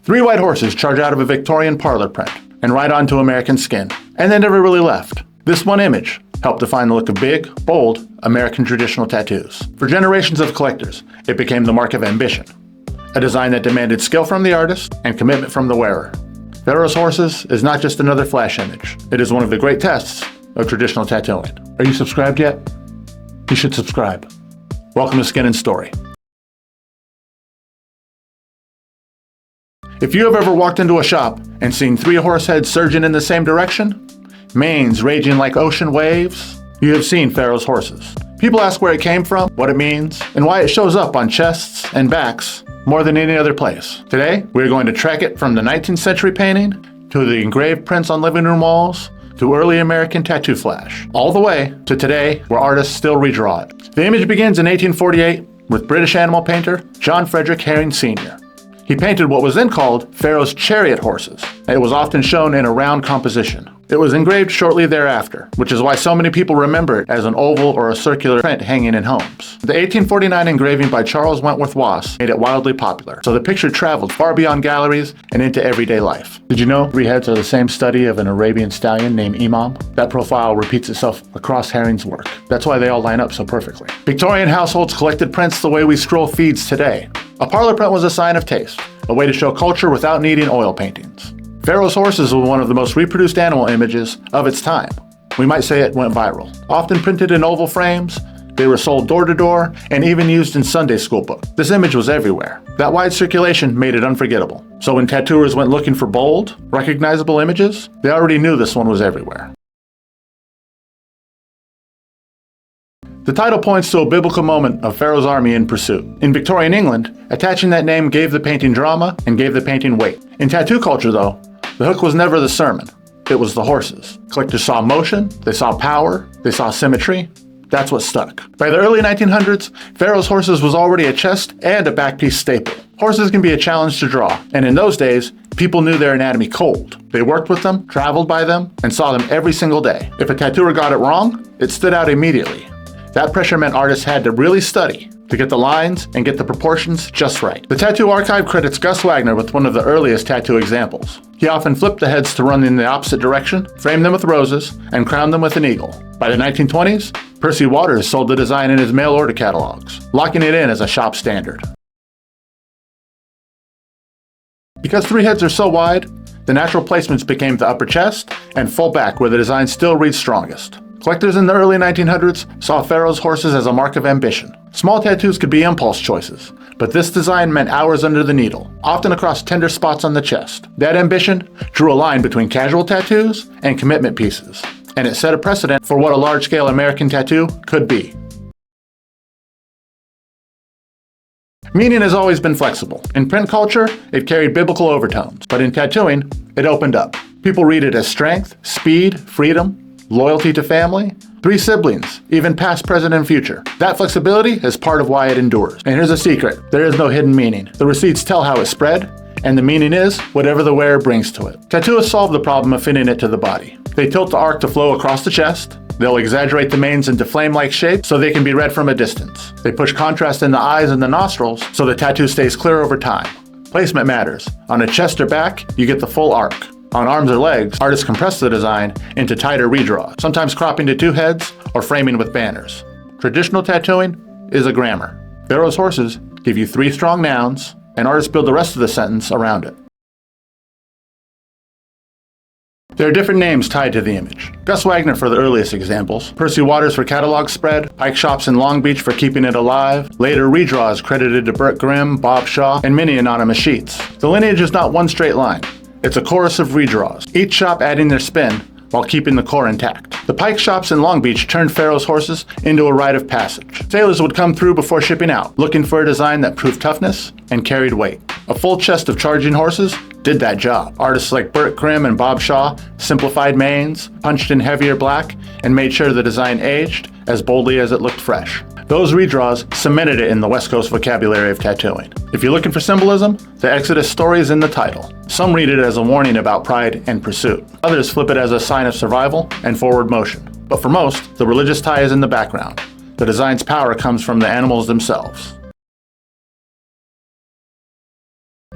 Three white horses charge out of a Victorian parlor print and ride onto American skin, and they never really left. This one image helped define the look of big, bold, American traditional tattoos. For generations of collectors, it became the mark of ambition, a design that demanded skill from the artist and commitment from the wearer. Pharaoh's horses is not just another flash image. It is one of the great tests of traditional tattooing. Are you subscribed yet? You should subscribe. Welcome to Skin and Story. If you have ever walked into a shop and seen three horse heads surging in the same direction, manes raging like ocean waves, you have seen Pharaoh's horses. People ask where it came from, what it means, and why it shows up on chests and backs more than any other place. Today, we're going to track it from the 19th century painting to the engraved prints on living room walls to early American tattoo flash, all the way to today where artists still redraw it. The image begins in 1848 with British animal painter John Frederick Herring Sr. He painted what was then called Pharaoh's chariot horses. It was often shown in a round composition. It was engraved shortly thereafter, which is why so many people remember it as an oval or a circular print hanging in homes. The 1849 engraving by Charles Wentworth Wass made it wildly popular, so the picture traveled far beyond galleries and into everyday life. Did you know three heads are the same study of an Arabian stallion named Imam? That profile repeats itself across Herring's work. That's why they all line up so perfectly. Victorian households collected prints the way we scroll feeds today. A parlor print was a sign of taste, a way to show culture without needing oil paintings. Pharaoh's horses were one of the most reproduced animal images of its time. We might say it went viral. Often printed in oval frames, they were sold door to door and even used in Sunday school books. This image was everywhere. That wide circulation made it unforgettable. So when tattooers went looking for bold, recognizable images, they already knew this one was everywhere. The title points to a biblical moment of Pharaoh's army in pursuit. In Victorian England, attaching that name gave the painting drama and gave the painting weight. In tattoo culture though, the hook was never the sermon, it was the horses. Collectors saw motion, they saw power, they saw symmetry. That's what stuck. By the early 1900s, Pharaoh's horses was already a chest and a back piece staple. Horses can be a challenge to draw, and in those days, people knew their anatomy cold. They worked with them, traveled by them, and saw them every single day. If a tattooer got it wrong, it stood out immediately. That pressure meant artists had to really study to get the lines and get the proportions just right. The Tattoo Archive credits Gus Wagner with one of the earliest tattoo examples. He often flipped the heads to run in the opposite direction, framed them with roses, and crowned them with an eagle. By the 1920s, Percy Waters sold the design in his mail order catalogs, locking it in as a shop standard. Because three heads are so wide, the natural placements became the upper chest and full back where the design still reads strongest. Collectors in the early 1900s saw Pharaoh's horses as a mark of ambition. Small tattoos could be impulse choices, but this design meant hours under the needle, often across tender spots on the chest. That ambition drew a line between casual tattoos and commitment pieces, and it set a precedent for what a large-scale American tattoo could be. Meaning has always been flexible. In print culture, it carried biblical overtones, but in tattooing, it opened up. People read it as strength, speed, freedom, loyalty to family, three siblings, even past, present, and future. That flexibility is part of why it endures. And here's a secret, there is no hidden meaning. The receipts tell how it spread, and the meaning is whatever the wearer brings to it. Tattooists solve the problem of fitting it to the body. They tilt the arc to flow across the chest, they'll exaggerate the manes into flame-like shapes so they can be read from a distance. They push contrast in the eyes and the nostrils so the tattoo stays clear over time. Placement matters. On a chest or back, you get the full arc. On arms or legs, artists compress the design into tighter redraws, sometimes cropping to two heads or framing with banners. Traditional tattooing is a grammar. Pharaoh's horses give you three strong nouns, and artists build the rest of the sentence around it. There are different names tied to the image. Gus Wagner for the earliest examples, Percy Waters for catalog spread, Pike Shops in Long Beach for keeping it alive, later redraws credited to Burt Grimm, Bob Shaw, and many anonymous sheets. The lineage is not one straight line. It's a chorus of redraws, each shop adding their spin while keeping the core intact. The Pike Shops in Long Beach turned Pharaoh's horses into a rite of passage. Sailors would come through before shipping out, looking for a design that proved toughness and carried weight. A full chest of charging horses did that job. Artists like Burt Grimm and Bob Shaw simplified manes, punched in heavier black, and made sure the design aged as boldly as it looked fresh. Those redraws cemented it in the West Coast vocabulary of tattooing. If you're looking for symbolism, the Exodus story is in the title. Some read it as a warning about pride and pursuit. Others flip it as a sign of survival and forward motion. But for most, the religious tie is in the background. The design's power comes from the animals themselves.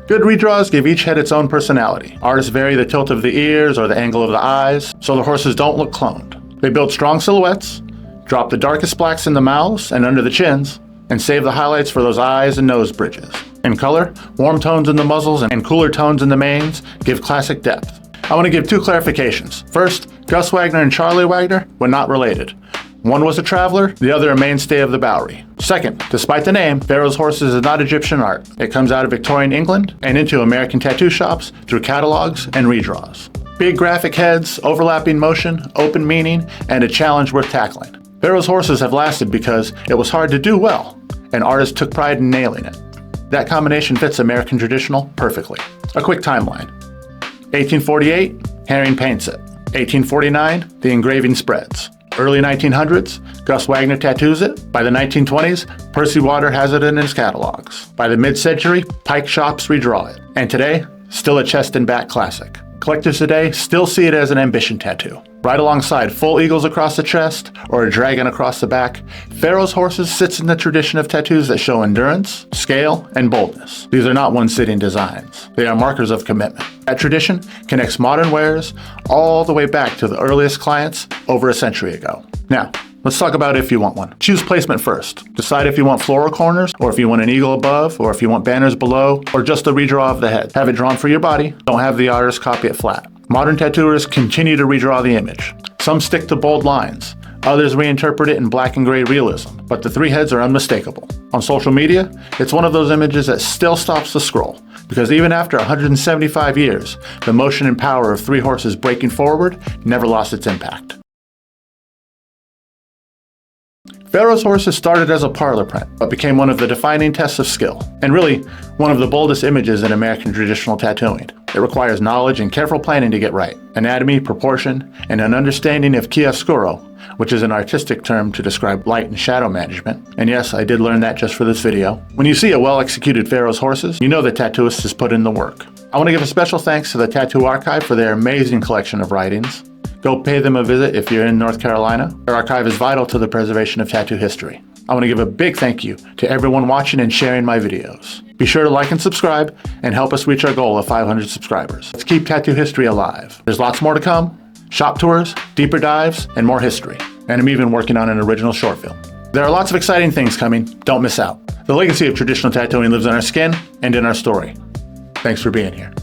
Good redraws give each head its own personality. Artists vary the tilt of the ears or the angle of the eyes, so the horses don't look cloned. They build strong silhouettes, drop the darkest blacks in the mouths and under the chins, and save the highlights for those eyes and nose bridges. In color, warm tones in the muzzles and cooler tones in the manes give classic depth. I want to give two clarifications. First, Gus Wagner and Charlie Wagner were not related. One was a traveler, the other a mainstay of the Bowery. Second, despite the name, Pharaoh's Horses is not Egyptian art. It comes out of Victorian England and into American tattoo shops through catalogs and redraws. Big graphic heads, overlapping motion, open meaning, and a challenge worth tackling. Pharaoh's Horses have lasted because it was hard to do well, and artists took pride in nailing it. That combination fits American traditional perfectly. A quick timeline. 1848, Herring paints it. 1849, the engraving spreads. Early 1900s, Gus Wagner tattoos it. By the 1920s, Percy Waters has it in his catalogs. By the mid-century, Pike shops redraw it. And today, still a chest and back classic. Collectors today still see it as an ambition tattoo. Right alongside full eagles across the chest or a dragon across the back, Pharaoh's Horses sits in the tradition of tattoos that show endurance, scale, and boldness. These are not one-sitting designs. They are markers of commitment. That tradition connects modern wares all the way back to the earliest clients over a century ago. Now, let's talk about if you want one. Choose placement first. Decide if you want floral corners, or if you want an eagle above, or if you want banners below, or just a redraw of the head. Have it drawn for your body. Don't have the artist copy it flat. Modern tattooers continue to redraw the image. Some stick to bold lines. Others reinterpret it in black and gray realism, but the three heads are unmistakable. On social media, it's one of those images that still stops the scroll, because even after 175 years, the motion and power of three horses breaking forward never lost its impact. Pharaoh's Horses started as a parlor print, but became one of the defining tests of skill, and really, one of the boldest images in American traditional tattooing. It requires knowledge and careful planning to get right, anatomy, proportion, and an understanding of chiaroscuro, which is an artistic term to describe light and shadow management. And yes, I did learn that just for this video. When you see a well-executed Pharaoh's Horses, you know the tattooist has put in the work. I want to give a special thanks to the Tattoo Archive for their amazing collection of writings. Go pay them a visit if you're in North Carolina. Their archive is vital to the preservation of tattoo history. I want to give a big thank you to everyone watching and sharing my videos. Be sure to like and subscribe and help us reach our goal of 500 subscribers. Let's keep tattoo history alive. There's lots more to come. Shop tours, deeper dives, and more history. And I'm even working on an original short film. There are lots of exciting things coming. Don't miss out. The legacy of traditional tattooing lives in our skin and in our story. Thanks for being here.